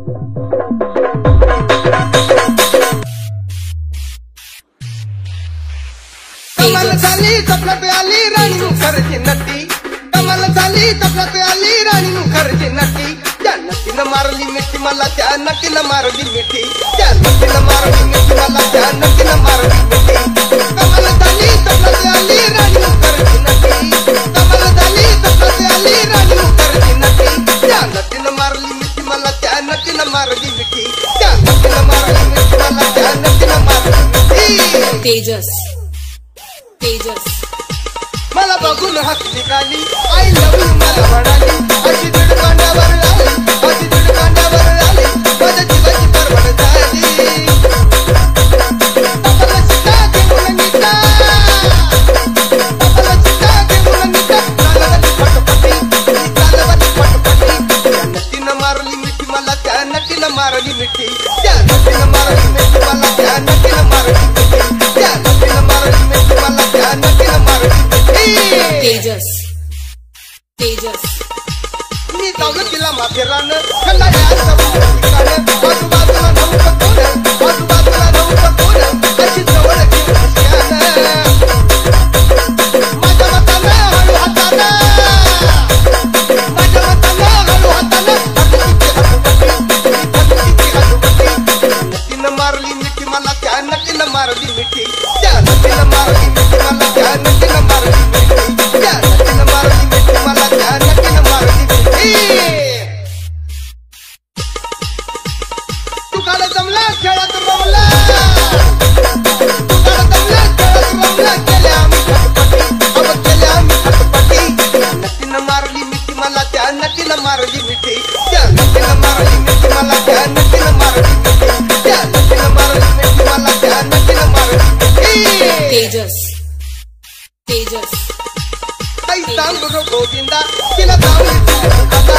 कमाल झाली चपलात आली राणी मुखर्जी नटी, कमाल झाली चपलात आली राणी मुखर्जी नटी, त्या नटीनं मारली मिठी मला, त्या नटीनं मारली मिठी, त्या नटीनं मारली मिठी मला, त्या नटीनं मारली मिठी. कमाल झाली चपलात आली राणी मुखर्जी नटी, कमाल झाली चपलात आली राणी मुखर्जी नटी, त्या नटीनं मारली मिठी मला, त्या नटीनं मारली मिठी, त्या नटीनं मारली मिठी मला, त्या नटीनं मारली मिठी. तेजस तेजस मला बघून हसली गाली, आय लव्ह यू मला म्हणाली, अशी दीड कांड्यावर आली, अशी दीड कांड्यावर आली, माझ्या जीवाची परवड झाली. बाबाला शिका घेऊन नीटा, बाबाला शिका घेऊन नीटा, चालवाली फटफटी, चालवाली फटफटी. त्या नटीनं मारली मिठी मला, त्या नटीनं मारली मिठी, त्या नटीनं मारली मिठी मला, त्या नटीनं मारली मिठी, त्या नटीनं मारली मिठी मला, त्या नटीनं मारली मिठी. तेजस तेजस मी जाऊन तिला माथेरानं, खंडाळ्याचं ठिकाण, आजूबाजूला नव्हतं कोण, आजूबाजूला नव्हतं कोण, अशी जवळ घेऊन हसल्यानं, माझ्या मतानं हळू हातानं, माझ्या मतानं हळू हातानं, हसुबटी हसुबटी. नटीनं मारली मिठी मला, त्या नटीनं मारली मिठी, त्या नटीनं मारली मिठी मला, त्या नटीनं मारली मिठी, त्या नटीनं मारली मिठी मला, त्या नटीनं मारली मिठी. तू काल जमला खेळत रमला, तू काल जमला खेळत रमला, केल्या आम्ही खटपटी, अब केल्या आम्ही खटपटी. त्या नटीनं मारली मिठी मला, त्या नटीनं मारली मिठी, त्या नटीनं मारली मिठी मला, त्या नटीनं मारली मिठी, त्या नटीनं मारली मिठी मला, त्या नटीनं मारली मिठी. तेजस तेजस ताई सांग गोविंदा, तिला जाऊन आता